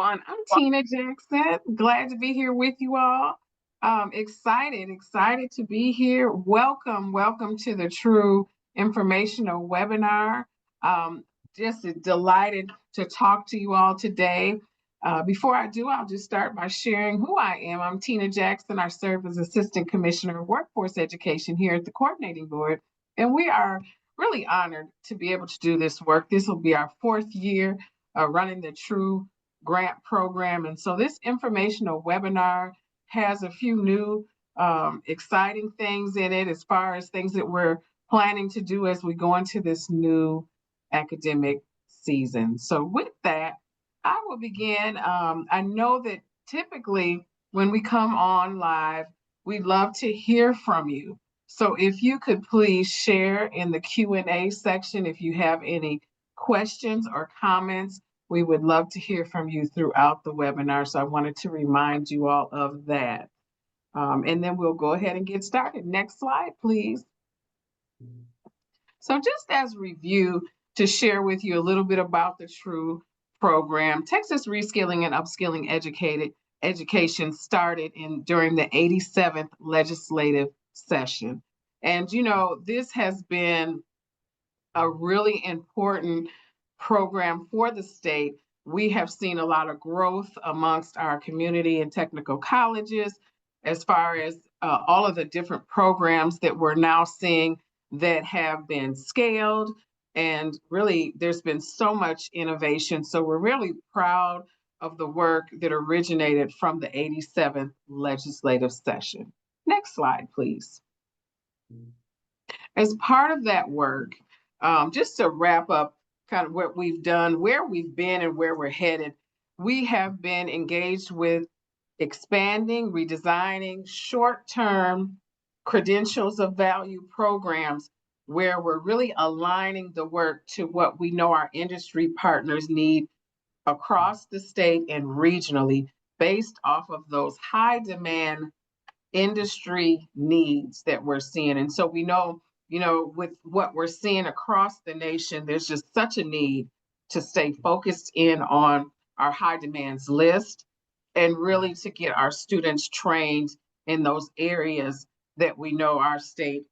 everyone. I'm Tina Jackson. Glad to be here with you all. Excited to be here. Welcome to the True Informational webinar. Um, just delighted to talk to you all today. Before I do, I'll just start by sharing who I am. I'm Tina Jackson. I serve as Assistant Commissioner of Workforce Education here at the Coordinating Board, and we are really honored to be able to do this work. This will be our fourth year running the True Grant Program. And so this informational webinar has a few new exciting things in it as far as things that we're planning to do as we go into this new academic season. So with that, I will begin. I know that typically when we come on live, we'd love to hear from you. So if you could please share in the Q&A section if you have any questions or comments, we would love to hear from you throughout the webinar. So I wanted to remind you all of that. And then we'll go ahead and get started. Next slide, please. So just as review, to share with you a little bit about the True program, Texas Reskilling and Upskilling Education started during the 87th legislative session. And, you know, this has been a really important program for the state. We have seen a lot of growth amongst our community and technical colleges as far as all of the different programs that we're now seeing that have been scaled. And really, there's been so much innovation. So we're really proud of the work that originated from the 87th legislative session. Next slide, please. As part of that work, just to wrap up kind of what we've done, where we've been and where we're headed, we have been engaged with expanding, redesigning short-term credentials of value programs where we're really aligning the work to what we know our industry partners need across the state and regionally based off of those high demand industry needs that we're seeing. And so we know, with what we're seeing across the nation, there's just such a need to stay focused in on our high demands list and really to get our students trained in those areas that we know our state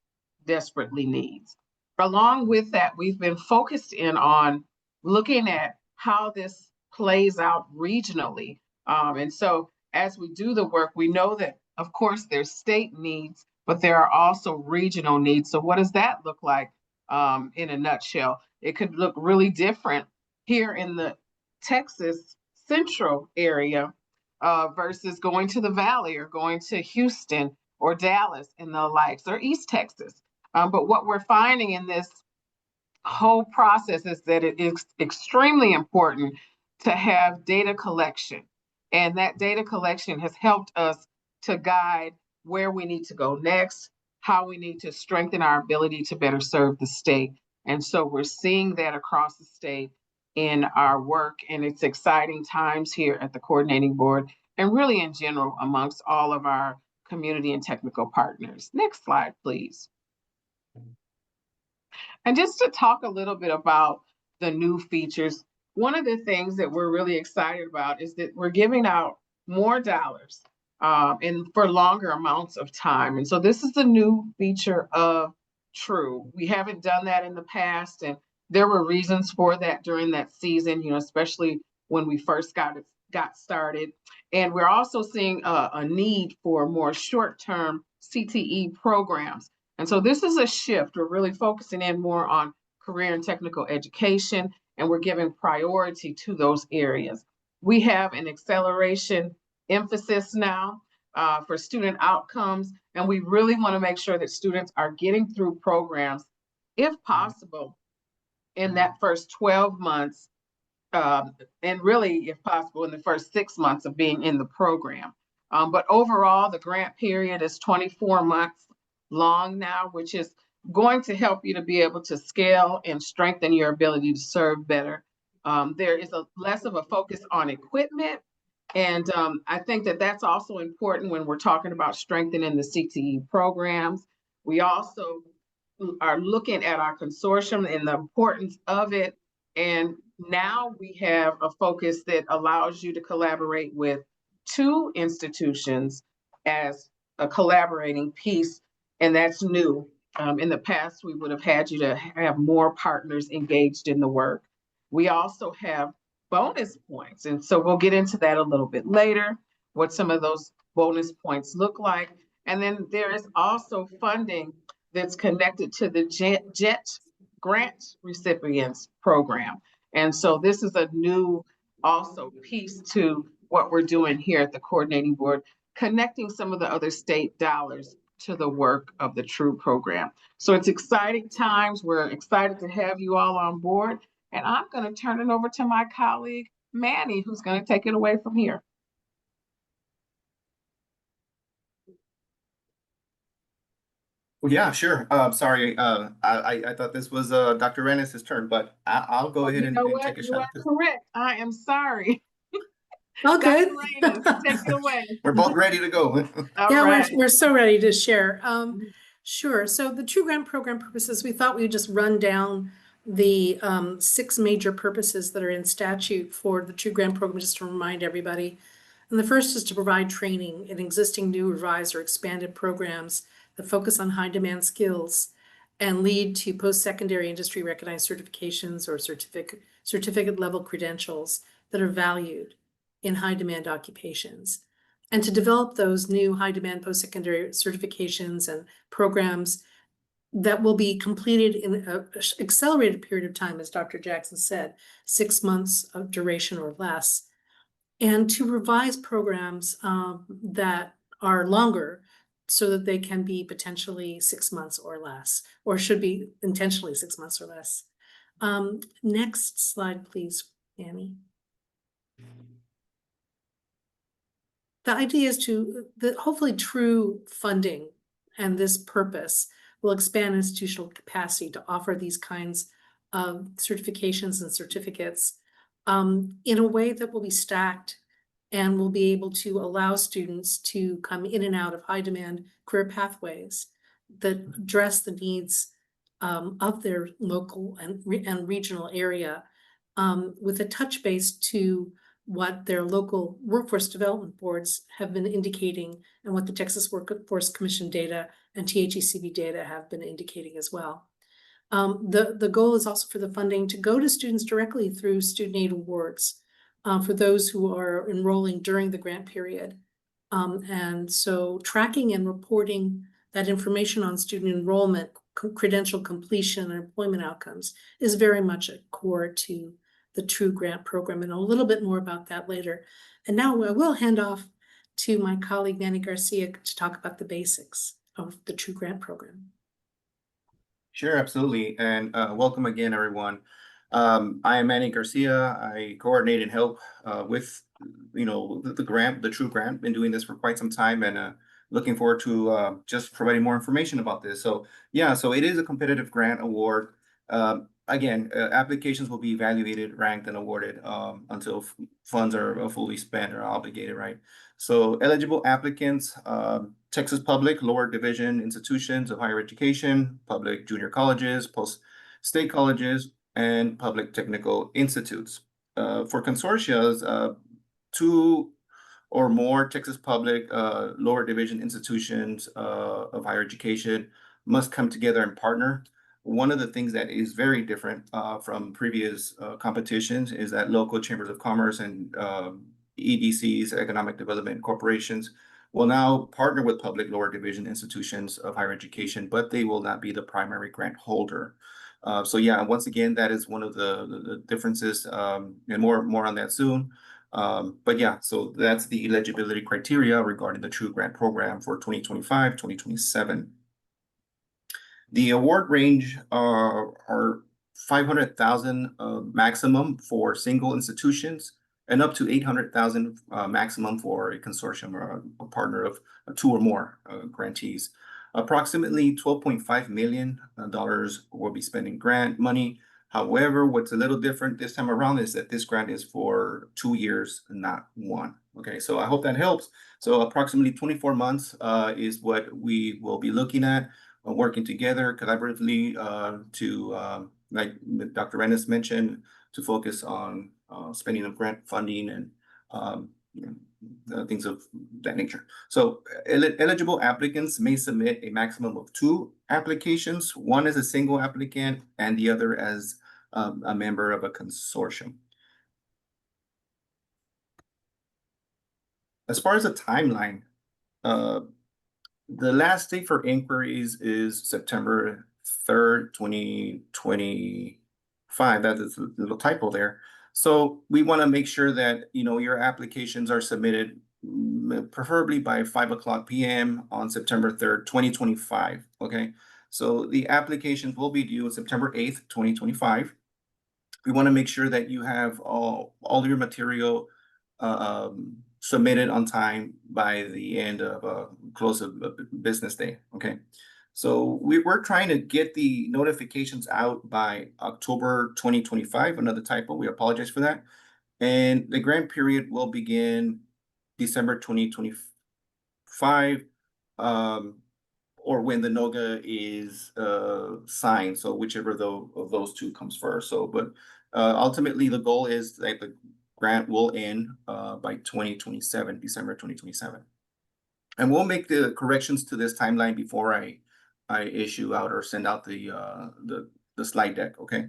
desperately needs. Along with that, we've been focused in on looking at how this plays out regionally. And so as we do the work, we know that, of course, there's state needs, but there are also regional needs. So what does that look like in a nutshell? It could look really different here in the Texas Central area versus going to the Valley or going to Houston or Dallas and the likes, or East Texas. But what we're finding in this whole process is that it is extremely important to have data collection. And that data collection has helped us to guide where we need to go next, how we need to strengthen our ability to better serve the state. And so we're seeing that across the state in our work, and it's exciting times here at the Coordinating Board and really in general amongst all of our community and technical partners. Next slide, please. And just to talk a little bit about the new features, one of the things that we're really excited about is that we're giving out more dollars and for longer amounts of time. And so this is a new feature of True. We haven't done that in the past, and there were reasons for that during that season, especially when we first got started. And we're also seeing a need for more short-term CTE programs. And so this is a shift. We're really focusing in more on career and technical education, and we're giving priority to those areas. We have an acceleration emphasis now for student outcomes, and we really want to make sure that students are getting through programs, if possible, in that first 12 months, and really, if possible, in the first 6 months of being in the program. But overall, the grant period is 24 months long now, which is going to help you to be able to scale and strengthen your ability to serve better. There is less of a focus on equipment. And I think that that's also important when we're talking about strengthening the CTE programs. We also are looking at our consortium and the importance of it and Now we have a focus that allows you to collaborate with two institutions as a collaborating piece, and that's new. In the past, we would have had you to have more partners engaged in the work. We also have bonus points, and so we'll get into that a little bit later, what some of those bonus points look like. And then there is also funding that's connected to the JET grant recipients program. And so this is a new also piece to what we're doing here at the coordinating board, connecting some of the other state dollars to the work of the TRUE program. So it's exciting times. We're excited to have you all on board. And I'm going to turn it over to my colleague, Manny, who's going to take it away from here. Well, yeah, sure. Sorry, I thought this was Dr. Rennis's turn, but I'll go ahead You know and what? take a You shot. are correct. I am sorry. All good. Dr. Rennis, take it away. We're both ready to go. All Yeah, right. we're so ready to share. Sure. So the True Grant program purposes, we thought we'd just run down the 6 major purposes that are in statute for the True Grant program, just to remind everybody. And the first is to provide training in existing, new, revised, or expanded programs that focus on high demand skills and lead to post-secondary industry recognized certifications or certificate level credentials that are valued in high demand occupations. And to develop those new high demand post-secondary certifications and programs that will be completed in an accelerated period of time, as Dr. Jackson said, 6 months of duration or less, and to revise programs that are longer so that they can be potentially 6 months or less, or should be intentionally 6 months or less. Next slide, please, Annie. The idea is that hopefully true funding and this purpose will expand institutional capacity to offer these kinds of certifications and certificates in a way that will be stacked and will be able to allow students to come in and out of high demand career pathways that address the needs of their local and regional area with a touch base to what their local workforce development boards have been indicating and what the Texas Workforce Commission data and THECB data have been indicating as well. The goal is also for the funding to go to students directly through student aid awards for those who are enrolling during the grant period. And so tracking and reporting that information on student enrollment, credential completion, and employment outcomes is very much a core to the True Grant program, and a little bit more about that later. And now I will hand off to my colleague, Manny Garcia, to talk about the basics of the True Grant program. Sure, absolutely. And welcome again, everyone. I am Manny Garcia. I coordinate and help with, the grant, the True Grant. Been doing this for quite some time, and looking forward to just providing more information about this. So yeah, so it is a competitive grant award. Again, applications will be evaluated, ranked, and awarded until funds are fully spent or obligated, right? So eligible applicants, Texas public lower division institutions of higher education, public junior colleges, post-state colleges, and public technical institutes. For consortia, 2 or more Texas public lower division institutions of higher education must come together and partner. One of the things that is very different from previous competitions is that local chambers of commerce and EDCs, economic development corporations, will now partner with public lower division institutions of higher education, but they will not be the primary grant holder. So yeah, once again, that is one of the differences, and more on that soon. But yeah, so that's the eligibility criteria regarding the True Grant program for 2025, 2027. The award range are 500,000 maximum for single institutions and up to 800,000 maximum for a consortium or a partner of 2 or more grantees. Approximately $12.5 million will be spending grant money. However, what's a little different this time around is that this grant is for 2 years, not 1. Okay, so I hope that helps. So approximately 24 months is what we will be looking at, working together collaboratively to like Dr. Rennes mentioned, to focus on spending of grant funding and you know, things of that nature. So eligible applicants may submit a maximum of 2 applications, one as a single applicant and the other as a member of a consortium. As far as the timeline, the last date for inquiries is September 3rd, 2025. That is a little typo there. So we want to make sure that, you know, your applications are submitted preferably by 5:00 p.m. on September 3rd, 2025. Okay. So the applications will be due on September 8th, 2025. We want to make sure that you have all your material submitted on time by the end of close of business day. Okay. So we're trying to get the notifications out by October 2025. Another typo, we apologize for that. And the grant period will begin December 2025, or when the NOGA is signed. So whichever of those two comes first. So, but ultimately the goal is that the grant will end by 2027, December 2027. And we'll make the corrections to this timeline before I issue out or send out the slide deck, okay?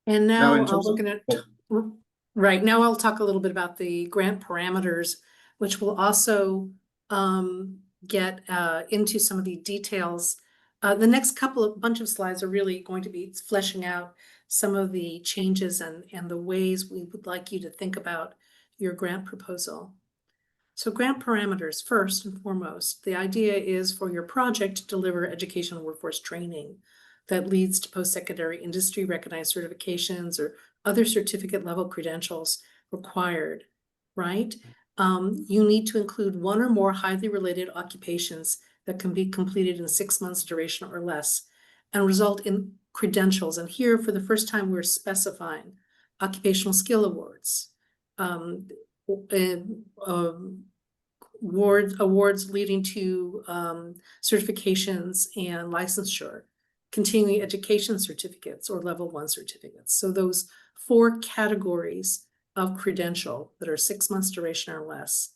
And Now, now in terms of- looking at, right, now I'll talk a little bit about the grant parameters, which will also get into some of the details. The next bunch of slides are really going to be fleshing out some of the changes and the ways we would like you to think about your grant proposal. So grant parameters, first and foremost, the idea is for your project to deliver educational workforce training that leads to post-secondary industry recognized certifications or other certificate level credentials required, right? You need to include 1 or more highly related occupations that can be completed in 6 months duration or less and result in credentials. And here, for the first time, we're specifying occupational skill awards, awards leading to certifications and licensure, continuing education certificates or level 1 certificates. So those 4 categories of credential that are 6 months duration or less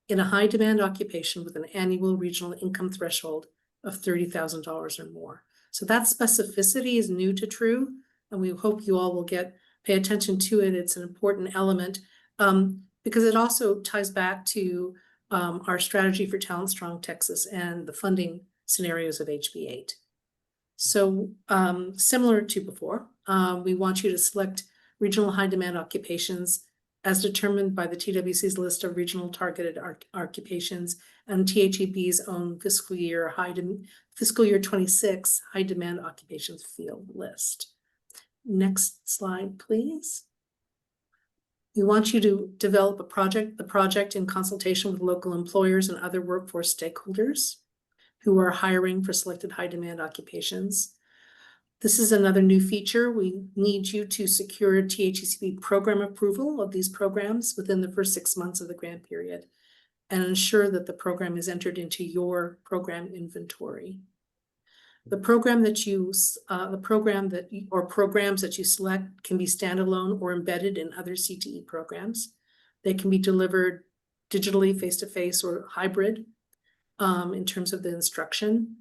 in a high demand occupation with an annual regional income threshold of $30,000 or more. So that specificity is new to TRUE, and we hope you all will pay attention to it. It's an important element because it also ties back to our strategy for Talent Strong Texas and the funding scenarios of HB 8. So similar to before, we want you to select regional high demand occupations as determined by the TWC's list of regional targeted occupations and THEB's own fiscal year 26 high demand occupations field list. Next slide, please. We want you to develop the project in consultation with local employers and other workforce stakeholders who are hiring for selected high demand occupations. This is another new feature. We need you to secure THECP program approval of these programs within the first 6 months of the grant period and ensure that the program is entered into your program inventory. The program that programs that you select can be standalone or embedded in other CTE programs. They can be delivered digitally, face-to-face, or hybrid in terms of the instruction.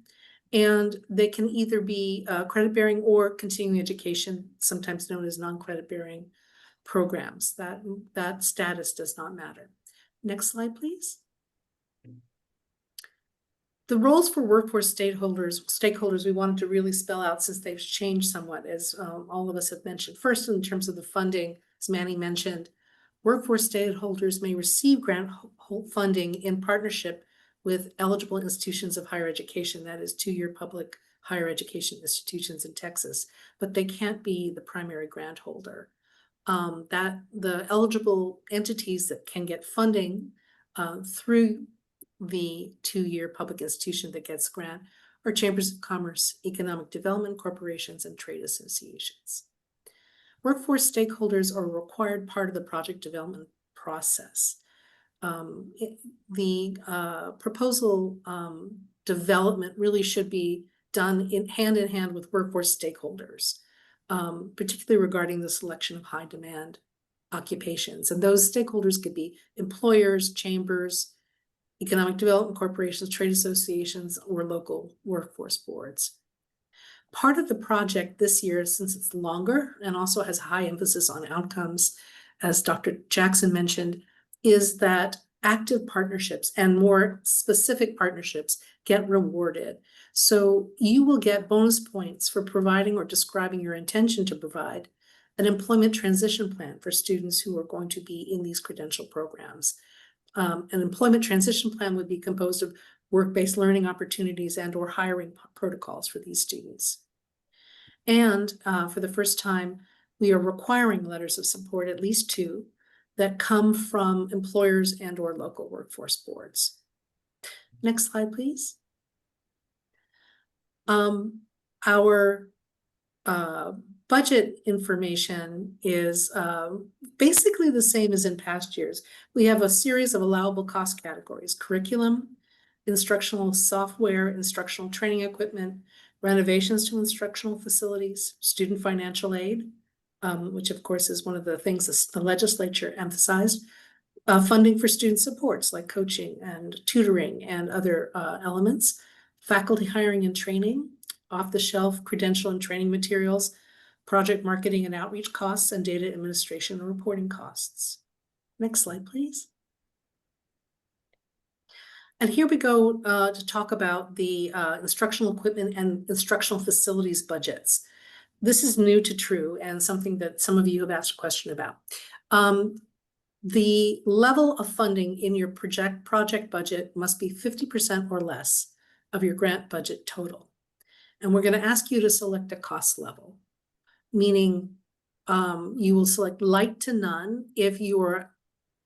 And they can either be credit-bearing or continuing education, sometimes known as non-credit-bearing programs. That status does not matter. Next slide, please. The roles for workforce stakeholders we wanted to really spell out since they've changed somewhat, as all of us have mentioned. First, in terms of the funding, as Manny mentioned, workforce stakeholders may receive grant funding in partnership with eligible institutions of higher education, that is 2-year public higher education institutions in Texas, but they can't be the primary grant holder. That the eligible entities that can get funding through the 2-year public institution that gets grant are chambers of commerce, economic development corporations, and trade associations. Workforce stakeholders are a required part of the project development process. The proposal development really should be done in hand with workforce stakeholders, particularly regarding the selection of high demand occupations. And those stakeholders could be employers, chambers, economic development corporations, trade associations, or local workforce boards. Part of the project this year, since it's longer and also has high emphasis on outcomes, as Dr. Jackson mentioned, is that active partnerships and more specific partnerships get rewarded. So you will get bonus points for providing or describing your intention to provide an employment transition plan for students who are going to be in these credential programs. An employment transition plan would be composed of work-based learning opportunities and or hiring protocols for these students. And for the first time, we are requiring letters of support, at least 2, that come from employers and or local workforce boards. Next slide, please. Our budget information is basically the same as in past years. We have a series of allowable cost categories: curriculum, instructional software, instructional training equipment, renovations to instructional facilities, student financial aid, which of course is one of the things the legislature emphasized, funding for student supports like coaching and tutoring and other elements, faculty hiring and training, off-the-shelf credential and training materials, project marketing and outreach costs, and data administration and reporting costs. Next slide, please. And here we go to talk about the instructional equipment and instructional facilities budgets. This is new to True and something that some of you have asked a question about. The level of funding in your project budget must be 50% or less of your grant budget total. And we're going to ask you to select a cost level, meaning you will select light to none if you are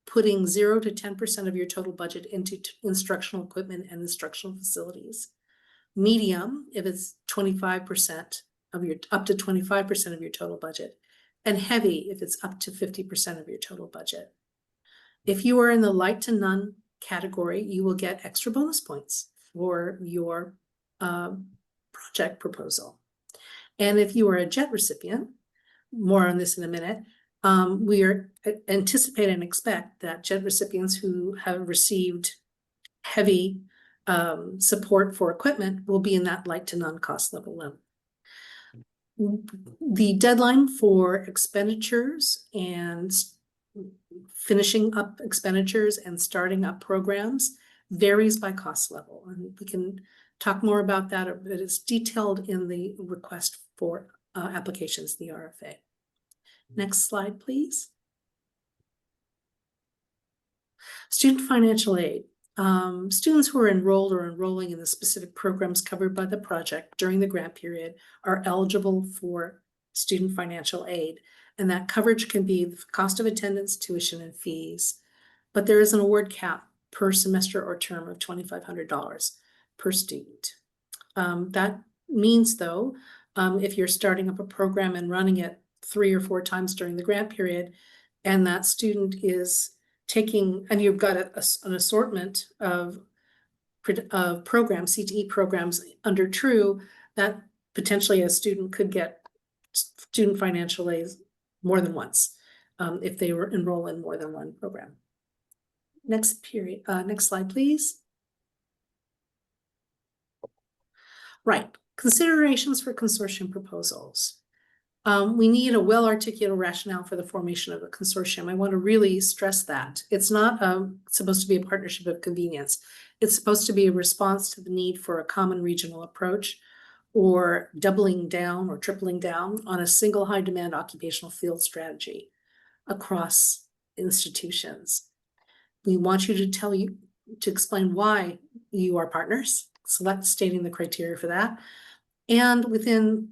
putting 0 to 10% of your total budget into instructional equipment and instructional facilities. Medium if it's 25% of your, up to 25% of your total budget, and heavy if it's up to 50% of your total budget. If you are in the light to none category, you will get extra bonus points for your project proposal. And if you are a JET recipient, more on this in a minute, we are anticipate and expect that JET recipients who have received heavy support for equipment will be in that light to none cost level. The deadline for expenditures and finishing up expenditures and starting up programs varies by cost level. And we can talk more about that. It is detailed in the request for applications, the RFA. Next slide, please. Student financial aid. Students who are enrolled or enrolling in the specific programs covered by the project during the grant period are eligible for student financial aid. And that coverage can be the cost of attendance, tuition, and fees. But there is an award cap per semester or term of $2,500 per student. That means, though, if you're starting up a program and running it 3 or 4 times during the grant period, and that student is taking, and you've got an assortment of programs, CTE programs under True, that potentially a student could get student financial aid more than once if they were enroll in more than one program. Next slide, please. Right, considerations for consortium proposals. We need a well-articulated rationale for the formation of a consortium. I want to really stress that. It's not supposed to be a partnership of convenience. It's supposed to be a response to the need for a common regional approach, or doubling down or tripling down on a single high-demand occupational field strategy across institutions. We want you to explain why you are partners, stating the criteria for that. And within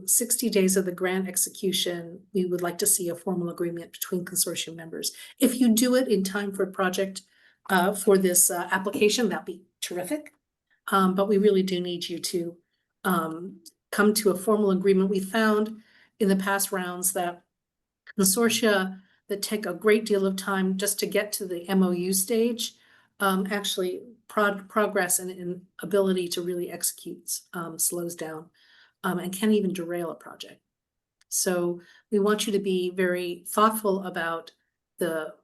60 days of the grant execution, we would like to see a formal agreement between consortium members. If you do it in time for a project for this application, that'd be terrific. But we really do need you to come to a formal agreement. We found in the past rounds that consortia that take a great deal of time just to get to the MOU stage actually progress and ability to really execute slows down and can even derail a project. So we want you to be very thoughtful about the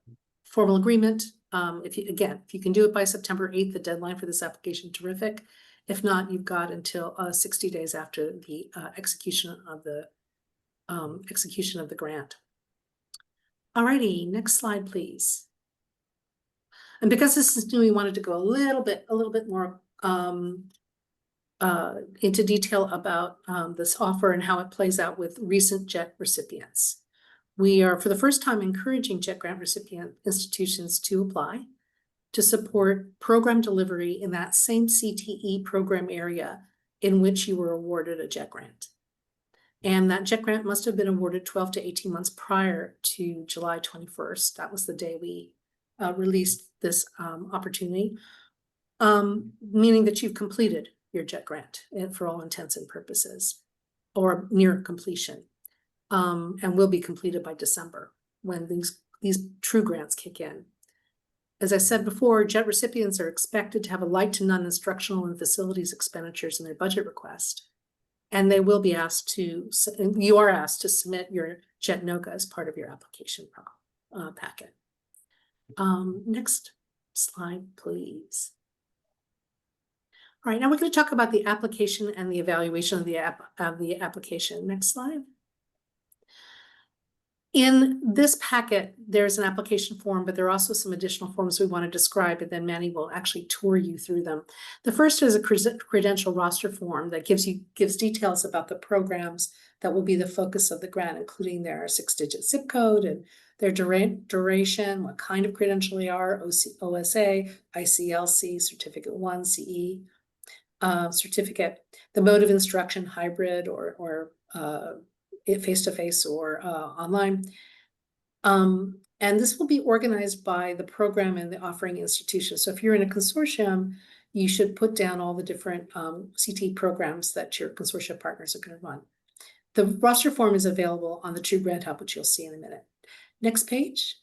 formal agreement. If you can do it by September 8th, the deadline for this application, terrific. If not, you've got until 60 days after the execution of the grant. Alrighty, next slide, please. And because this is new, we wanted to go a little bit more into detail about this offer and how it plays out with recent JET recipients. We are, for the first time, encouraging JET grant recipient institutions to apply to support program delivery in that same CTE program area in which you were awarded a JET grant. And that JET grant must have been awarded 12 to 18 months prior to July 21st. That was the day we released this opportunity, meaning that you've completed your JET grant for all intents and purposes, or near completion, and will be completed by December when these true grants kick in. As I said before, JET recipients are expected to have a light to none instructional and facilities expenditures in their budget request. And they will be asked to, you are asked to submit your JET NOGA as part of your application packet. Next slide, please. All right, now we're going to talk about the application and the evaluation of the application. Next slide. In this packet, there's an application form, but there are also some additional forms we want to describe, and then Manny will actually tour you through them. The first is a credential roster form that gives details about the programs that will be the focus of the grant, including their 6-digit zip code and their duration, what kind of credential they are, OSA, ICLC, Certificate 1, CE, certificate, the mode of instruction, hybrid or face-to-face or online. And this will be organized by the program and the offering institution. So if you're in a consortium, you should put down all the different CT programs that your consortia partners are going to run. The roster form is available on the True Grant Hub, which you'll see in a minute. Next page.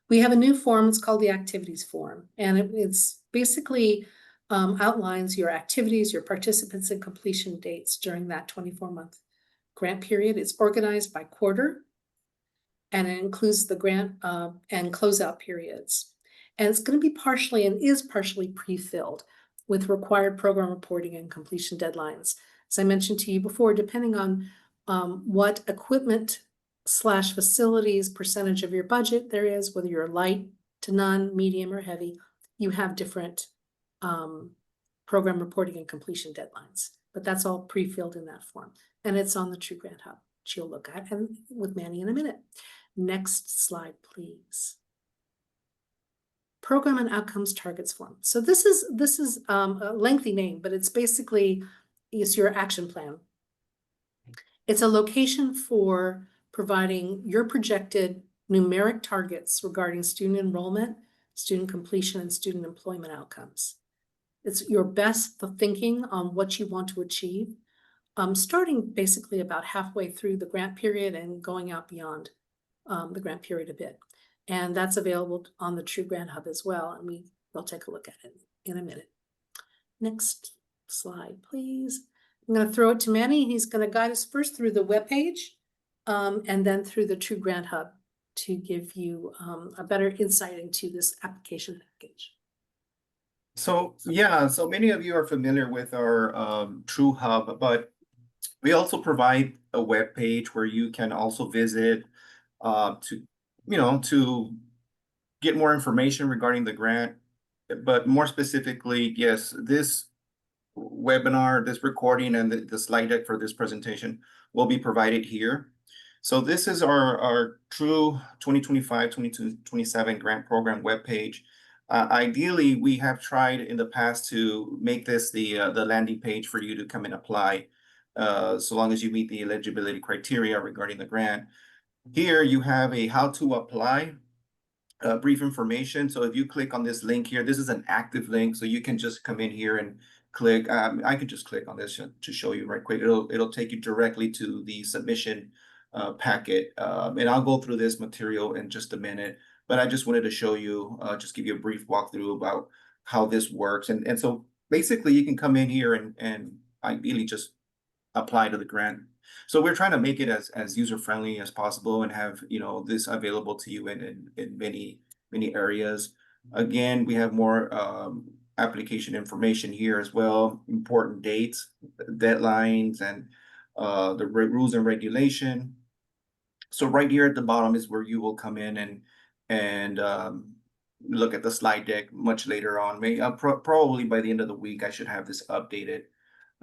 We have a new form. It's called the activities form. And it's basically outlines your activities, your participants, and completion dates during that 24-month grant period. It's organized by quarter, and it includes the grant and closeout periods. And it's going to be partially and is partially pre-filled with required program reporting and completion deadlines. As I mentioned to you before, depending on what equipment/facilities percentage of your budget there is, whether you're light to none, medium, or heavy, you have different program reporting and completion deadlines. But that's all pre-filled in that form. And it's on the True Grant Hub, which you'll look at and with Manny in a minute. Next slide, please. Program and Outcomes Targets form. So this is a lengthy name, but it's basically your action plan. It's a location for providing your projected numeric targets regarding student enrollment, student completion, and student employment outcomes. It's your best thinking on what you want to achieve, starting basically about halfway through the grant period and going out beyond the grant period a bit. And that's available on the True Grant Hub as well. And we'll take a look at it in a minute. Next slide, please. I'm going to throw it to Manny. He's going to guide us first through the webpage and then through the True Grant Hub to give you a better insight into this application package. So yeah, so many of you are familiar with our True Hub, but we also provide a web page where you can also visit to get more information regarding the grant. But more specifically, yes, this webinar, this recording, and the slide deck for this presentation will be provided here. So this is our True 2025-2027 grant program webpage. Ideally, we have tried in the past to make this the landing page for you to come and apply, so long as you meet the eligibility criteria regarding the grant. Here you have a how to apply, brief information. So if you click on this link here, this is an active link, so you can just come in here and click. I can just click on this to show you right quick. It'll take you directly to the submission packet, and I'll go through this material in just a minute. but I just wanted to show you, just give you a brief walkthrough about how this works. And so basically you can come in here and ideally just apply to the grant. So we're trying to make it as user friendly as possible and have, you know, this available to you in many areas. Again, we have more application information here as well, important dates, deadlines, and the rules and regulation. So right here at the bottom is where you will come in and look at the slide deck much later on. Maybe probably by the end of the week, I should have this updated.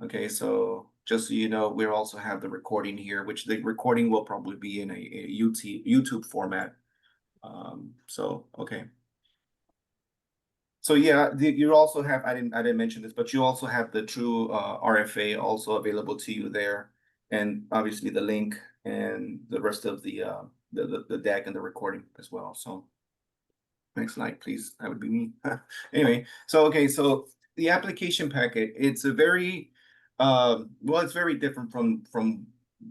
Okay, so just so you know, we also have the recording here, which the recording will probably be in a YouTube format. So okay. So yeah, you also have, I didn't mention this, but you also have the true RFA also available to you there. And obviously the link and the rest of the deck and the recording as well. So next slide, please. That would be me. Anyway, so okay, so the application packet, it's a very well, it's very different from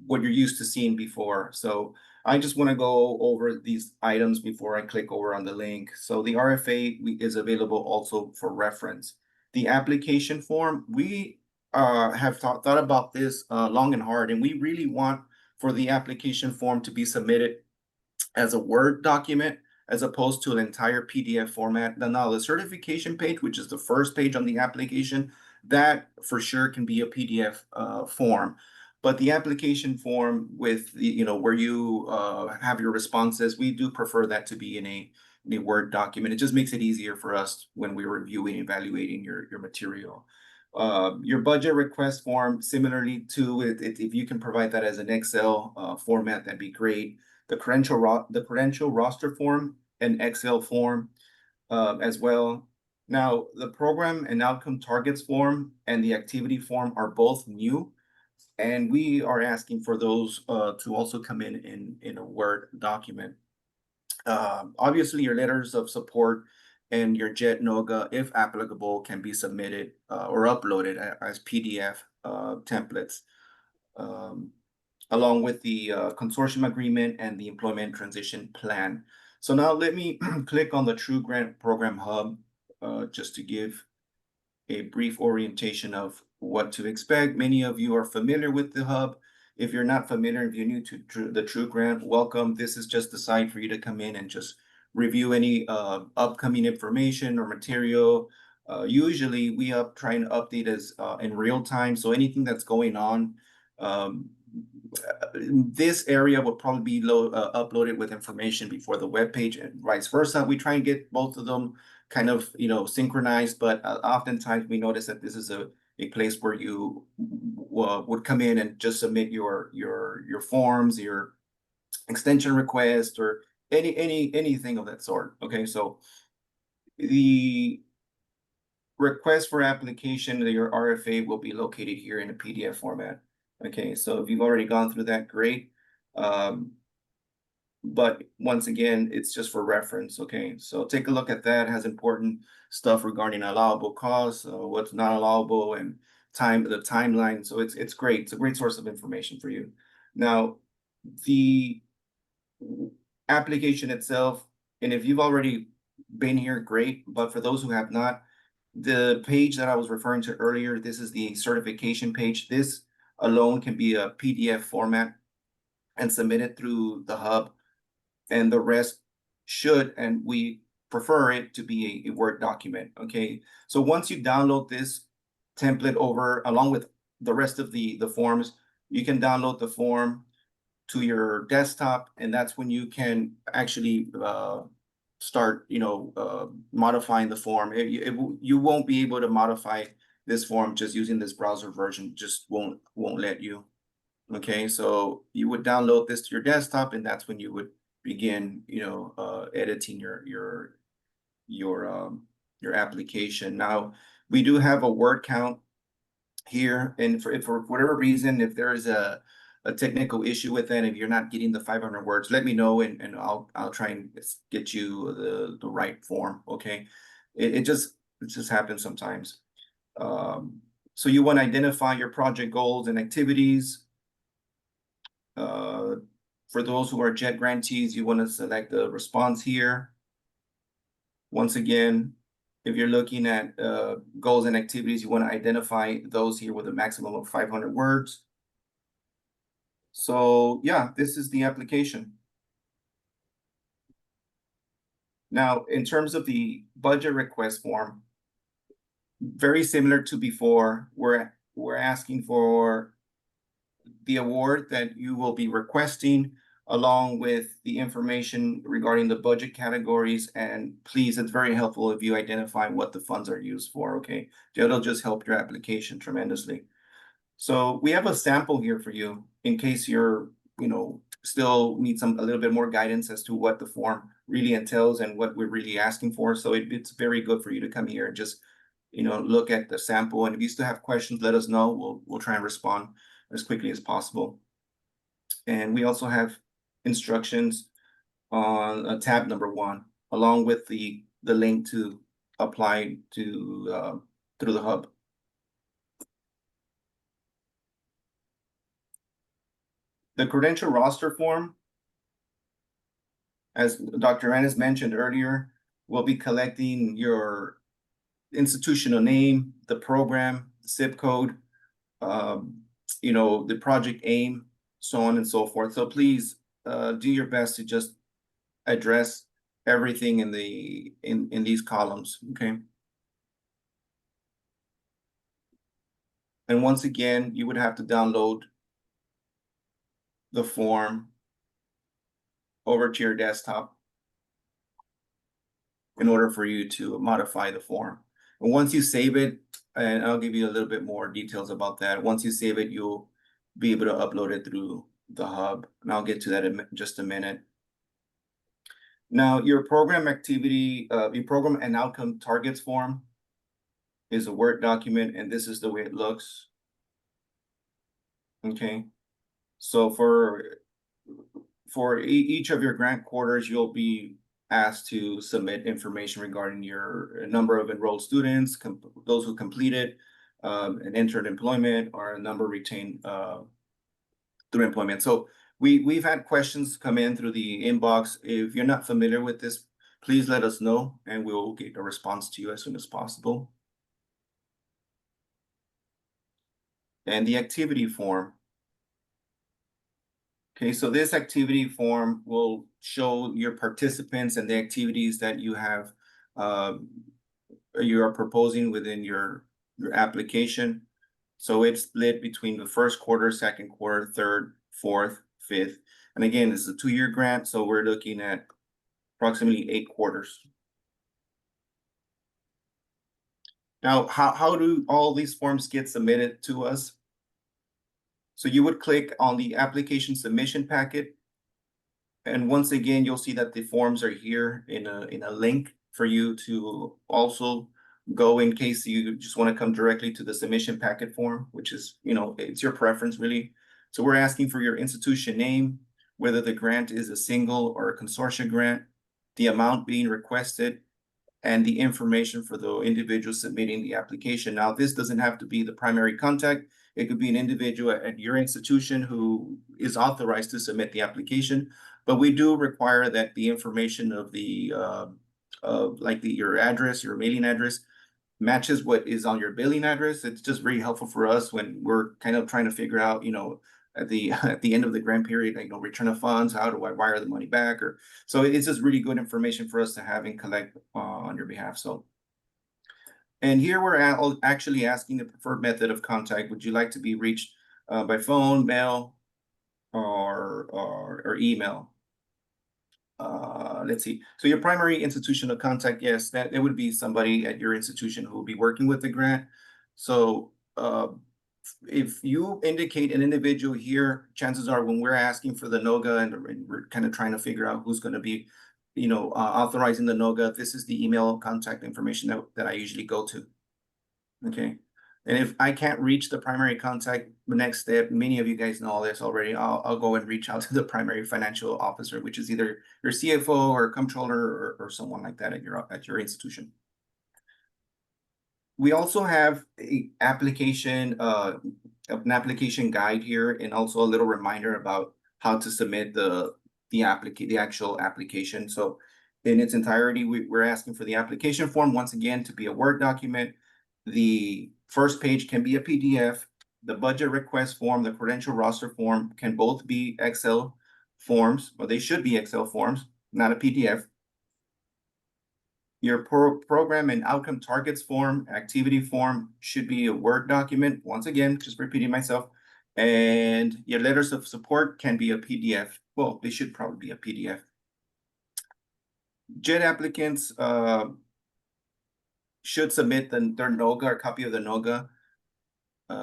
what you're used to seeing before. So I just want to go over these items before I click over on the link. So the RFA is available also for reference. The application form, we have thought about this long and hard, and we really want for the application form to be submitted as a Word document as opposed to an entire PDF format. Now, the certification page, which is the first page on the application, that for sure can be a PDF form. But the application form with the, you know, where you have your responses, we do prefer that to be in a Word document. It just makes it easier for us when we're reviewing, evaluating your material. Your budget request form, similarly to it, if you can provide that as an Excel format, that'd be great. The credential roster form and Excel form as well. Now, the program and outcome targets form and the activity form are both new, and we are asking for those to also come in a Word document. Obviously, your letters of support and your JET NOGA, if applicable, can be submitted or uploaded as PDF templates. Along with the consortium agreement and the employment transition plan. So now let me click on the True Grant Program Hub just to give a brief orientation of what to expect. Many of you are familiar with the hub. If you're not familiar, if you're new to the True Grant, welcome. This is just the site for you to come in and just review any upcoming information or material. Usually we try and update as in real time. So anything that's going on, this area will probably be uploaded with information before the web page and vice versa. We try and get both of them kind of, you know, synchronized, but oftentimes we notice that this is a place where you would come in and just submit your forms, your extension request, or anything of that sort. Okay, so the request for application to your RFA will be located here in a PDF format. Okay, so if you've already gone through that, great. But once again, it's just for reference. Okay, so take a look at that. It has important stuff regarding allowable costs, what's not allowable, and the timeline. So it's great. It's a great source of information for you. Now, the application itself, and if you've already been here, great. But for those who have not, the page that I was referring to earlier, this is the certification page. This alone can be a PDF format and submitted through the hub, and the rest should, and we prefer it to be a Word document. Okay, so once you download this template over along with the rest of the forms, you can download the form to your desktop, and that's when you can actually start, you know, modifying the form. You won't be able to modify this form just using this browser version. Just won't let you. Okay, so you would download this to your desktop, and that's when you would begin, you know, editing your application. Now, we do have a word count here, and for whatever reason, if there is a technical issue with that, if you're not getting the 500 words, let me know, and I'll try and get you the right form. Okay, it just happens sometimes. So you want to identify your project goals and activities. For those who are JET grantees, you want to select the response here. Once again, if you're looking at goals and activities, you want to identify those here with a maximum of 500 words. So yeah, this is the application. Now, in terms of the budget request form, very similar to before, we're asking for the award that you will be requesting, along with the information regarding the budget categories. And please, it's very helpful if you identify what the funds are used for, okay? It'll just help your application tremendously. So we have a sample here for you in case you're, still need a little bit more guidance as to what the form really entails and what we're really asking for. So it's very good for you to come here and just, look at the sample. And if you still have questions, let us know. We'll try and respond as quickly as possible. And we also have instructions on tab number 1, along with the link to apply to through the hub. The credential roster form, as Dr. Annis mentioned earlier, we'll be collecting your institutional name, the program, the zip code, the project aim, so on and so forth. So please do your best to just address everything in these columns, okay? And once again, you would have to download the form over to your desktop in order for you to modify the form. And once you save it, and I'll give you a little bit more details about that. Once you save it, you'll be able to upload it through the hub. And I'll get to that in just a minute. Now, your program activity, your program and outcome targets form is a Word document, and this is the way it looks. Okay. So for each of your grant quarters, you'll be asked to submit information regarding your number of enrolled students, those who completed and entered employment, or a number retained through employment. So we've had questions come in through the inbox. If you're not familiar with this, please let us know and we'll get a response to you as soon as possible. And the activity form. Okay, so this activity form will show your participants and the activities that you have, you are proposing within your application. So it's split between the first quarter, second quarter, third, fourth, fifth. And again, this is a 2-year grant, so we're looking at approximately 8 quarters. Now, how do all these forms get submitted to us? So you would click on the application submission packet. And once again, you'll see that the forms are here in a link for you to also go in case you just want to come directly to the submission packet form, which is, it's your preference really. So we're asking for your institution name, whether the grant is a single or a consortia grant, the amount being requested, and the information for the individual submitting the application. Now, this doesn't have to be the primary contact. It could be an individual at your institution who is authorized to submit the application, but we do require that the information of your address, your mailing address, matches what is on your billing address. It's just very helpful for us when we're kind of trying to figure out, at the end of the grant period, return of funds, how do I wire the money back? So it's just really good information for us to have and collect on your behalf. So, and here we're actually asking the preferred method of contact. Would you like to be reached by phone, mail, or email? Let's see. So your primary institution of contact, yes, that it would be somebody at your institution who will be working with the grant. So if you indicate an individual here, chances are when we're asking for the NOGA and we're kind of trying to figure out who's going to be, authorizing the NOGA, this is the email contact information that I usually go to. Okay. And if I can't reach the primary contact, the next step, many of you guys know all this already, I'll go and reach out to the primary financial officer, which is either your CFO or comptroller or someone like that at your institution. We also have an application guide here, and also a little reminder about how to submit the actual application. So in its entirety. We're asking for the application form, once again, to be a Word document. The first page can be a PDF. The budget request form, the credential roster form can both be Excel forms, or they should be Excel forms, not a PDF. Your program and outcome targets form, activity form should be a Word document. Once again, just repeating myself. And your letters of support can be a PDF. Well, they should probably be a PDF. JET applicants should submit their NOGA or copy of the NOGA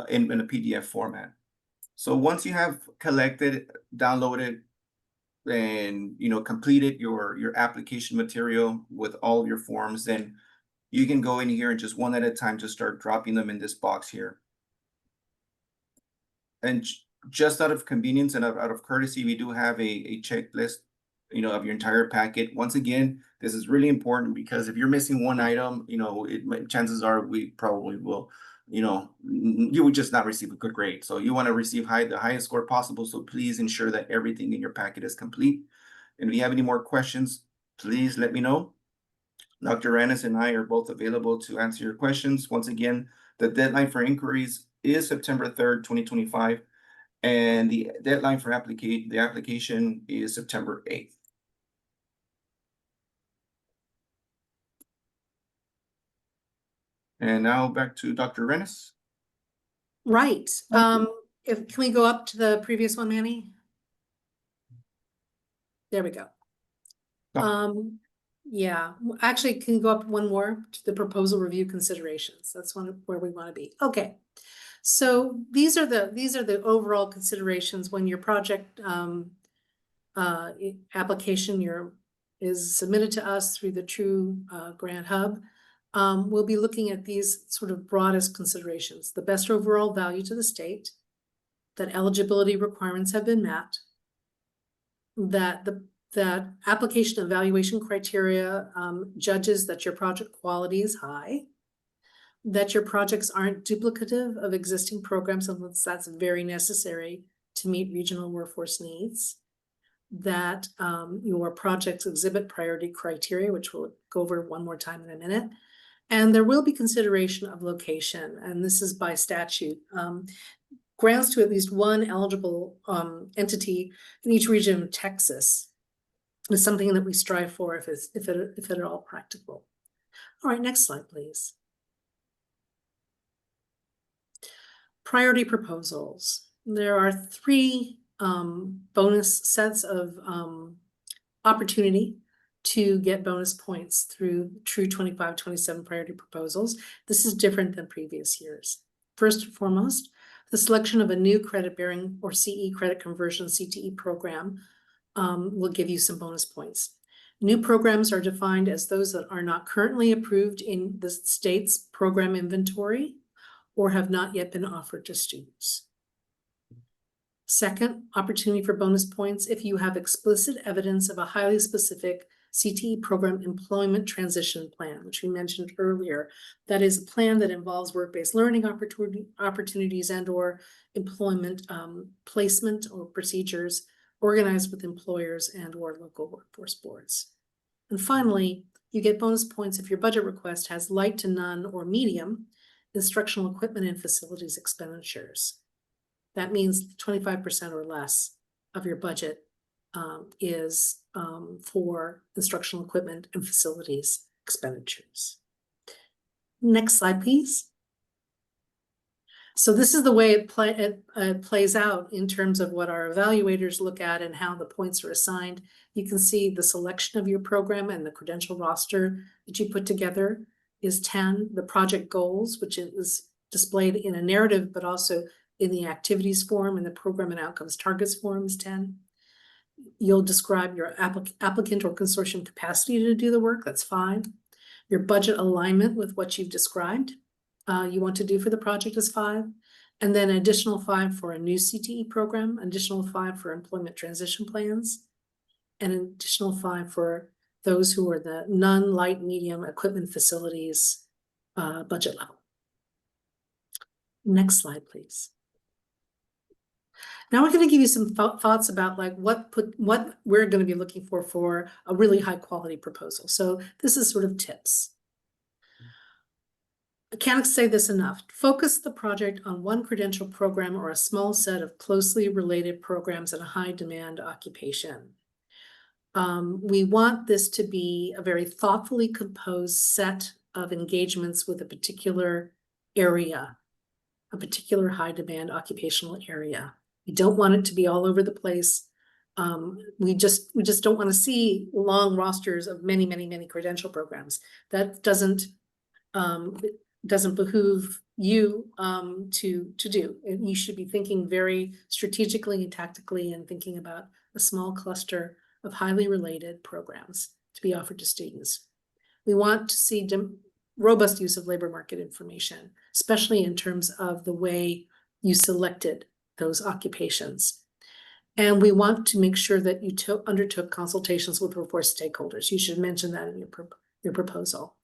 in a PDF format. So once you have collected, downloaded, and completed your application material with all of your forms, then you can go in here and just one at a time just start dropping them in this box here. And just out of convenience and out of courtesy, we do have a checklist, of your entire packet. Once again, this is really important because if you're missing one item, chances are we probably will, you would just not receive a good grade. So you want to receive the highest score possible. So please ensure that everything in your packet is complete. And if you have any more questions, please let me know. Dr. Ranis and I are both available to answer your questions. Once again, the deadline for inquiries is September 3rd, 2025. And the deadline for the application is September 8th. And now back to Dr. Ranis. Right. Can we go up to the previous one, Manny? There we go. Yeah, actually, can you go up one more to the proposal review considerations? That's where we want to be. Okay. So these are the overall considerations when your project application is submitted to us through the True Grant Hub. We'll be looking at these sort of broadest considerations: the best overall value to the state, that eligibility requirements have been met, that application evaluation criteria judges that your project quality is high, that your projects aren't duplicative of existing programs unless that's very necessary to meet regional workforce needs, that your projects exhibit priority criteria, which we'll go over one more time in a minute. And there will be consideration of location, and this is by statute. Grants to at least one eligible entity in each region of Texas is something that we strive for if at all practical. All right, next slide, please. Priority proposals. There are 3 bonus sets of opportunity to get bonus points through True 25-27 priority proposals. This is different than previous years. First and foremost, the selection of a new credit bearing or CE credit conversion CTE program will give you some bonus points. New programs are defined as those that are not currently approved in the state's program inventory or have not yet been offered to students. Second, opportunity for bonus points if you have explicit evidence of a highly specific CTE program employment transition plan, which we mentioned earlier. That is a plan that involves work-based learning opportunities and or employment placement or procedures organized with employers and or local workforce boards. And finally, you get bonus points if your budget request has light to none or medium instructional equipment and facilities expenditures. That means 25% or less of your budget is for instructional equipment and facilities expenditures. Next slide, please. So this is the way it plays out in terms of what our evaluators look at and how the points are assigned. You can see the selection of your program and the credential roster that you put together is 10. The project goals, which is displayed in a narrative, but also in the activities form and the program and outcomes targets form is 10. You'll describe your applicant or consortium capacity to do the work, that's 5. Your budget alignment with what you've described you want to do for the project is 5. And then an additional 5 for a new CTE program, additional 5 for employment transition plans, and an additional 5 for those who are the none, light, medium equipment facilities budget level. Next slide, please. Now we're going to give you some thoughts about like what we're going to be looking for a really high quality proposal. So this is sort of tips. I can't say this enough. Focus the project on one credential program or a small set of closely related programs in a high demand occupation. We want this to be a very thoughtfully composed set of engagements with a particular area, a particular high demand occupational area. We don't want it to be all over the place. We just don't want to see long rosters of many credential programs. That doesn't behoove you to do. And you should be thinking very strategically and tactically and thinking about a small cluster of highly related programs to be offered to students. We want to see robust use of labor market information, especially in terms of the way you selected those occupations. And we want to make sure that you undertook consultations with workforce stakeholders. You should mention that in your proposal.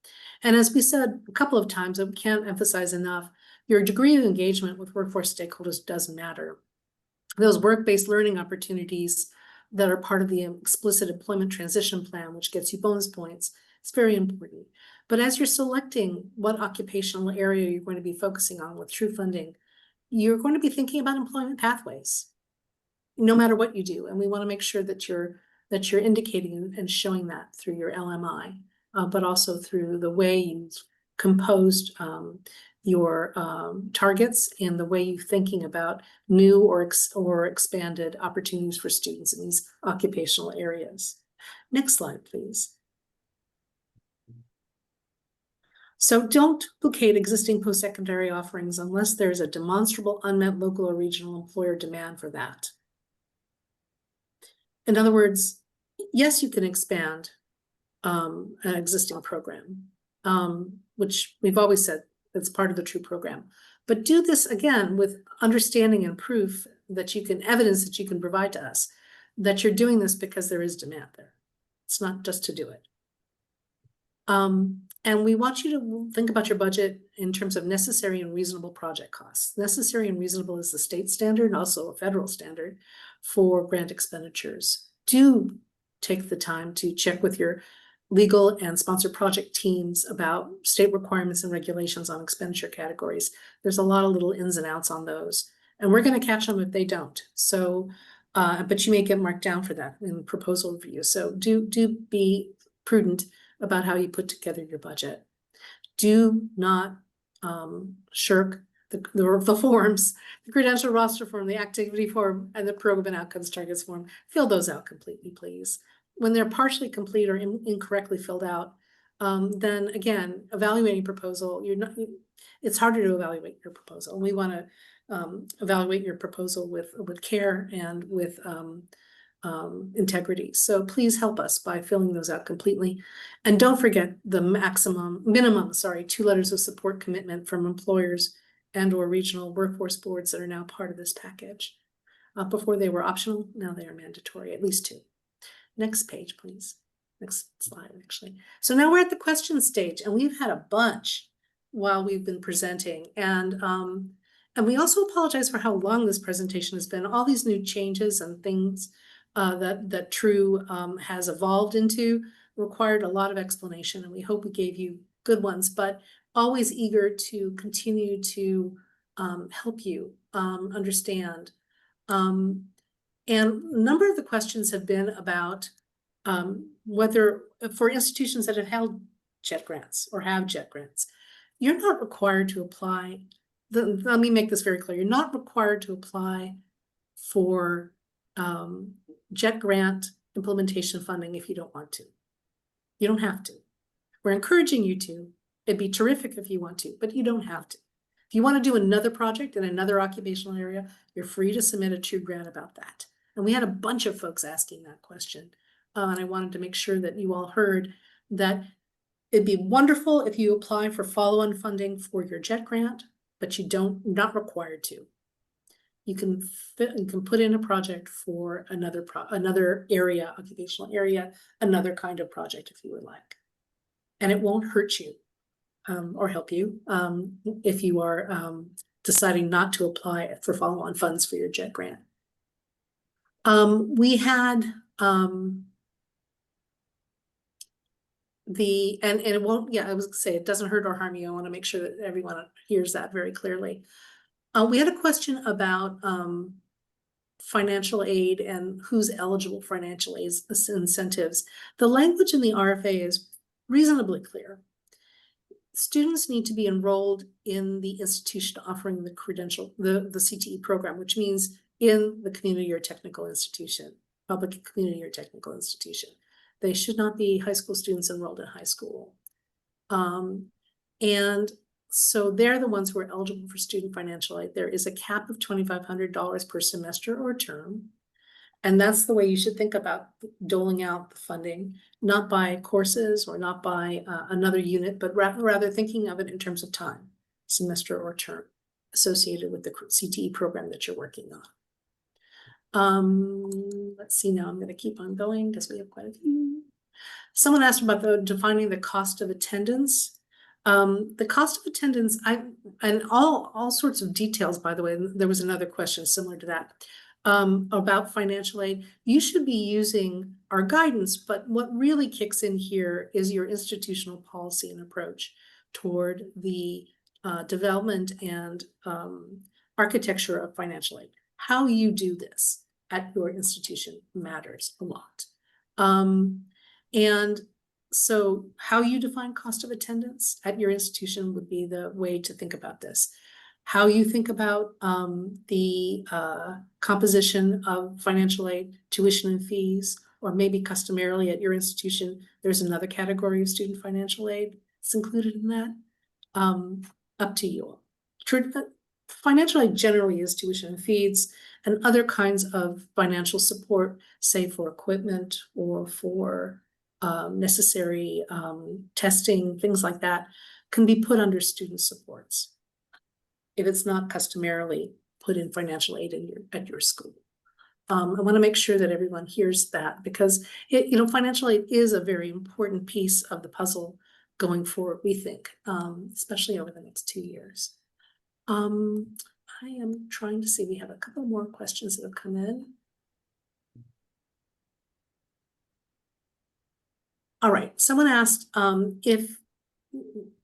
And as we said a couple of times, I can't emphasize enough, your degree of engagement with workforce stakeholders does matter. Those work-based learning opportunities that are part of the explicit employment transition plan, which gets you bonus points, it's very important. But as you're selecting what occupational area you're going to be focusing on with true funding, you're going to be thinking about employment pathways, no matter what you do. And we want to make sure that you're indicating and showing that through your LMI, but also through the way you've composed your targets and the way you're thinking about new or expanded opportunities for students in these occupational areas. Next slide, please. So don't duplicate existing post-secondary offerings unless there's a demonstrable unmet local or regional employer demand for that. In other words, yes, you can expand an existing program, which we've always said that's part of the true program. But do this again with understanding and proof that you can, evidence that you can provide to us, that you're doing this because there is demand there. It's not just to do it. And we want you to think about your budget in terms of necessary and reasonable project costs. Necessary and reasonable is the state standard and also a federal standard for grant expenditures. Do take the time to check with your legal and sponsor project teams about state requirements and regulations on expenditure categories. There's a lot of little ins and outs on those, and we're going to catch them if they don't. So, but you may get marked down for that in proposal review. So do be prudent about how you put together your budget. Do not shirk the forms, the credential roster form, the activity form, and the program and outcomes targets form. Fill those out completely, please. When they're partially complete or incorrectly filled out, then again, evaluating proposal, it's harder to evaluate your proposal. We want to evaluate your proposal with care and with integrity. So please help us by filling those out completely. And don't forget the minimum, 2 letters of support commitment from employers and or regional workforce boards that are now part of this package. Before they were optional, now they are mandatory, at least 2. Next page, please. Next slide, actually. So now we're at the question stage, and we've had a bunch while we've been presenting. And we also apologize for how long this presentation has been. All these new changes and things that True has evolved into required a lot of explanation, and we hope we gave you good ones, but always eager to continue to help you understand. And a number of the questions have been about whether for institutions that have held JET grants or have JET grants, you're not required to apply. Let me make this very clear. You're not required to apply for JET grant implementation funding if you don't want to. You don't have to. We're encouraging you to. It'd be terrific if you want to, but you don't have to. If you want to do another project in another occupational area, you're free to submit a true grant about that. And we had a bunch of folks asking that question. And I wanted to make sure that you all heard that it'd be wonderful if you apply for follow-on funding for your JET grant, but you're not required to. You can put in a project for another area, occupational area, another kind of project if you would like. And it won't hurt you or help you if you are deciding not to apply for follow-on funds for your JET grant. We had, and it won't, yeah, I was gonna say, it doesn't hurt or harm you. I want to make sure that everyone hears that very clearly. We had a question about, financial aid and who's eligible for financial aid incentives. The language in the RFA is reasonably clear. Students need to be enrolled in the institution offering the credential, the CTE program, which means in the community or technical institution, public community or technical institution. They should not be high school students enrolled in high school. And so they're the ones who are eligible for student financial aid. There is a cap of $2,500 per semester or term. And that's the way you should think about doling out the funding, not by courses or not by another unit, but rather thinking of it in terms of time, semester or term associated with the CTE program that you're working on. Let's see, now I'm going to keep on going because we have quite a few. Someone asked about defining the cost of attendance. The cost of attendance, and all sorts of details, by the way, there was another question similar to that. About financial aid, you should be using our guidance, but what really kicks in here is your institutional policy and approach toward the development and architecture of financial aid. How you do this at your institution matters a lot. And so how you define cost of attendance at your institution would be the way to think about this. How you think about the composition of financial aid, tuition and fees, or maybe customarily at your institution, there's another category of student financial aid that's included in that. Up to you all. Financial aid generally is tuition and fees and other kinds of financial support, say for equipment or for necessary testing, things like that, can be put under student supports if it's not customarily put in financial aid at your school. I want to make sure that everyone hears that because financial aid is a very important piece of the puzzle going forward, we think, especially over the next 2 years. I am trying to see, we have a couple more questions that have come in. All right, someone asked if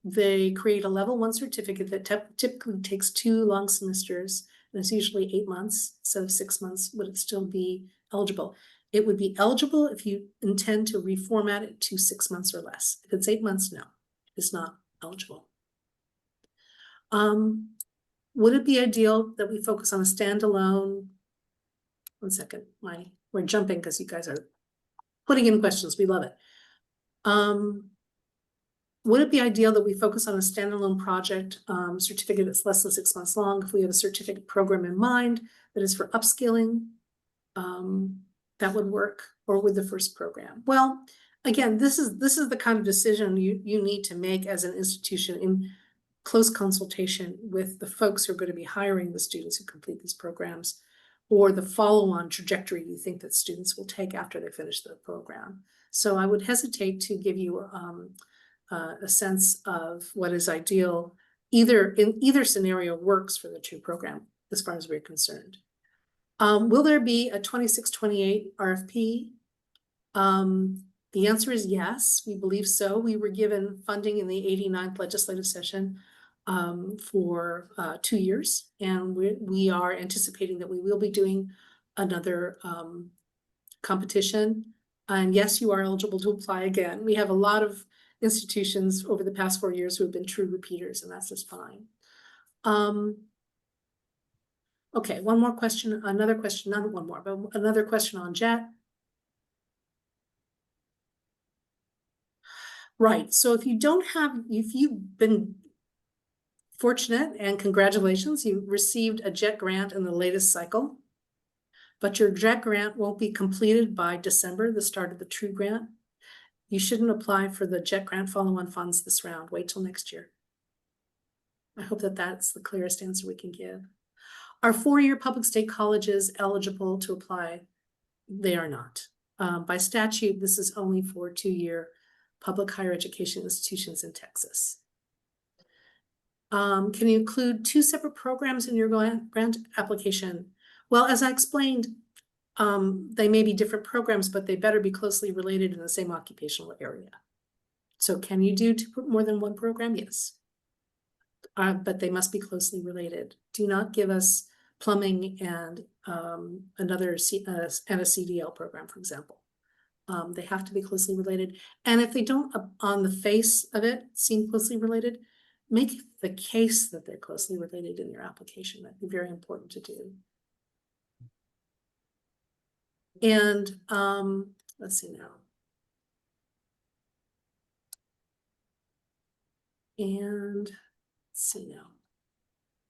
they create a level 1 certificate that typically takes 2 long semesters, and it's usually 8 months instead of 6 months, would it still be eligible? It would be eligible if you intend to reformat it to 6 months or less. If it's 8 months, no, it's not eligible. Would it be ideal that we focus on a standalone? One second, we're jumping because you guys are putting in questions. We love it. Would it be ideal that we focus on a standalone project certificate that's less than 6 months long if we have a certificate program in mind that is for upskilling? That would work, or with the first program? Well, again, this is the kind of decision you need to make as an institution in close consultation with the folks who are going to be hiring the students who complete these programs, or the follow-on trajectory you think that students will take after they finish the program. So I would hesitate to give you a sense of what is ideal. Either scenario works for the TRUE program as far as we're concerned. Will there be a 26-28 RFP? The answer is yes, we believe so. We were given funding in the 89th legislative session for 2 years, and we are anticipating that we will be doing another competition. And yes, you are eligible to apply again. We have a lot of institutions over the past 4 years who have been true repeaters, and that's just fine. Okay, one more question, another question, not one more, but another question on JET. Right, so if you've been fortunate, and congratulations, you received a JET grant in the latest cycle, but your JET grant won't be completed by December, the start of the TRUE grant. You shouldn't apply for the JET grant follow-on funds this round. Wait till next year. I hope that that's the clearest answer we can give. Are 4-year public state colleges eligible to apply? They are not. By statute, this is only for 2-year public higher education institutions in Texas. Can you include 2 separate programs in your grant application? Well, as I explained, They may be different programs, but they better be closely related in the same occupational area. So can you do more than one program? Yes. But they must be closely related. Do not give us plumbing and another and a CDL program, for example. They have to be closely related. And if they don't, on the face of it, seem closely related, make the case that they're closely related in your application. That'd be very important to do. And let's see now. And let's see now.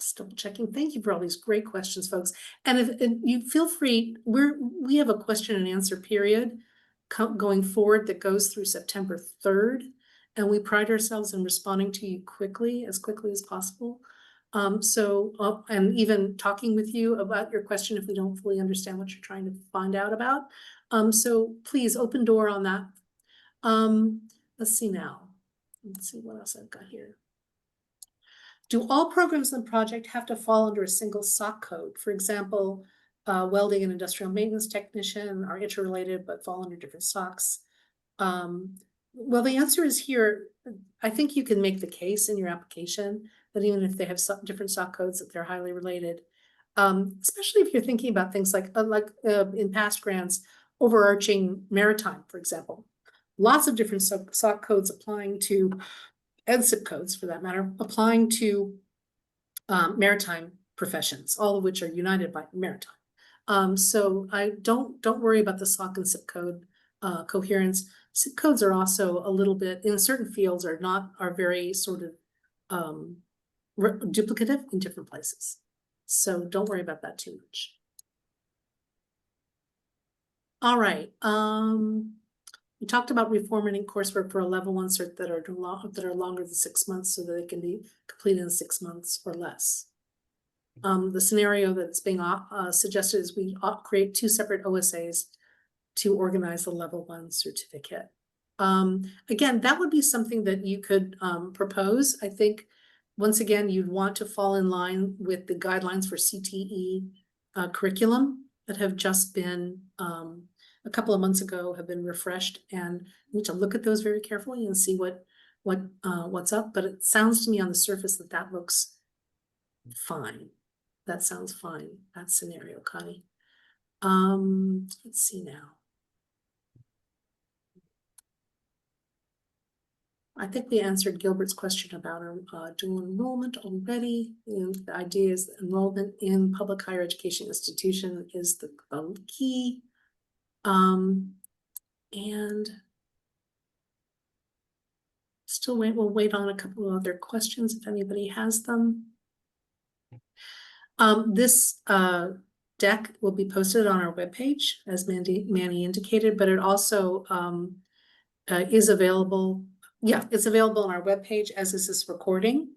Just double checking. Thank you for all these great questions, folks. And if you feel free, we have a question and answer period going forward that goes through September 3rd. And we pride ourselves in responding to you as quickly as possible. And even talking with you about your question if we don't fully understand what you're trying to find out about. So please open door on that. Let's see now. Let's see what else I've got here. Do all programs in the project have to fall under a single SOC code? For example, welding and industrial maintenance technician are interrelated but fall under different SOCs. Well, the answer is here. I think you can make the case in your application that even if they have different SOC codes, that they're highly related. Especially if you're thinking about things like in past grants, overarching maritime, for example. Lots of different SOC codes applying to, and zip codes for that matter, applying to maritime professions, all of which are united by maritime. So I don't worry about the SOC and zip code coherence. Zip codes are also a little bit, in certain fields, are very sort of duplicative in different places. So don't worry about that too much. All right. We talked about reformatting coursework for a level 1 cert that are longer than 6 months so that they can be completed in 6 months or less. The scenario that's being suggested is we create 2 separate OSAs to organize the level 1 certificate. Again, that would be something that you could propose. I think, once again, you'd want to fall in line with the guidelines for CTE curriculum that have just been a couple of months ago have been refreshed, and you need to look at those very carefully and see what's up. But it sounds to me on the surface that looks fine. That sounds fine. That scenario, Connie. Let's see now. I think we answered Gilbert's question about dual enrollment already. And the idea is that enrollment in public higher education institution is the key. And still we'll wait on a couple of other questions if anybody has them. This deck will be posted on our webpage, as Manny indicated, but it also is available. Yeah, it's available on our webpage, as is this recording.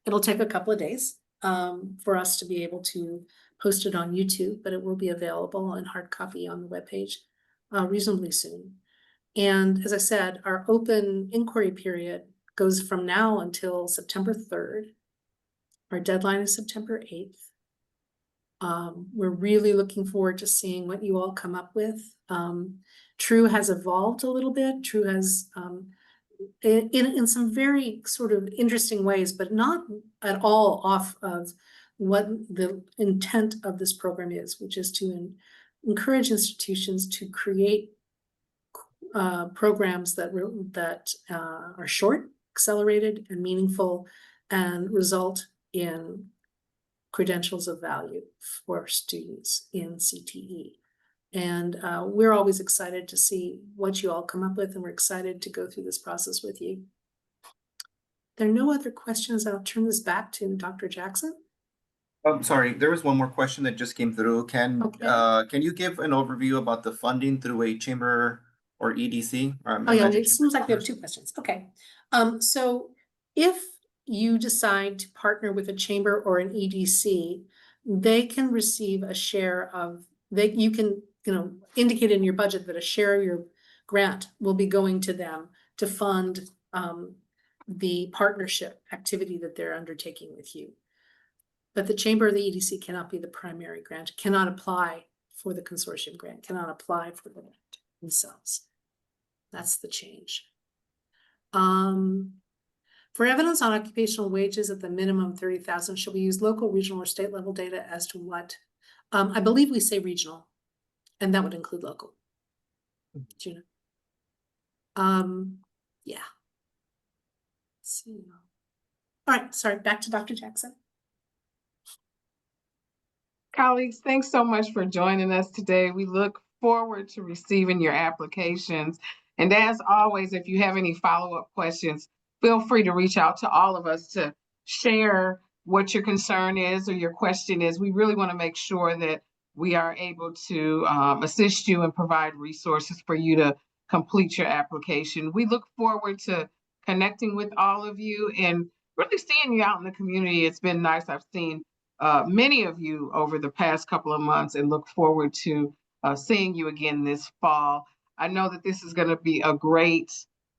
It'll take a couple of days for us to be able to post it on YouTube, but it will be available in hard copy on the webpage reasonably soon. And as I said, our open inquiry period goes from now until September 3rd. Our deadline is September 8th. We're really looking forward to seeing what you all come up with. True has evolved a little bit. True has, in some very sort of interesting ways, but not at all off of what the intent of this program is, which is to encourage institutions to create programs that are short, accelerated, and meaningful, and result in credentials of value for students in CTE. And we're always excited to see what you all come up with, and we're excited to go through this process with you. There are no other questions. I'll turn this back to Dr. Jackson. I'm sorry, there was one more question that just came through. Can you give an overview about the funding through a chamber or EDC? Oh yeah, it seems like we have 2 questions. Okay. So if you decide to partner with a chamber or an EDC, they can receive a share of, you can, indicate in your budget that a share of your grant will be going to them to fund the partnership activity that they're undertaking with you. But the chamber or the EDC cannot be the primary grant, cannot apply for the consortium grant, cannot apply for the grant themselves. That's the change. For evidence on occupational wages at the minimum 30,000, should we use local, regional, or state level data as to what? I believe we say regional, and that would include local. Gina. Yeah. Let's see. All right, sorry, back to Dr. Jackson. Colleagues, thanks so much for joining us today. We look forward to receiving your applications. And as always, if you have any follow-up questions, feel free to reach out to all of us to share what your concern is or your question is. We really want to make sure that we are able to assist you and provide resources for you to complete your application. We look forward to connecting with all of you and really seeing you out in the community. It's been nice. I've seen many of you over the past couple of months and look forward to seeing you again this fall. I know that this is going to be a great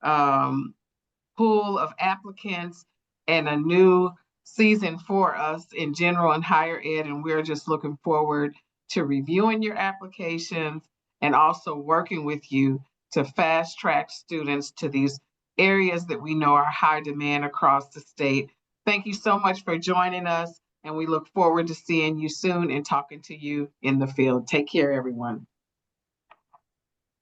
pool of applicants and a new season for us in general and higher ed, and we're just looking forward to reviewing your applications and also working with you to fast track students to these areas that we know are high demand across the state. Thank you so much for joining us, and we look forward to seeing you soon and talking to you in the field. Take care, everyone.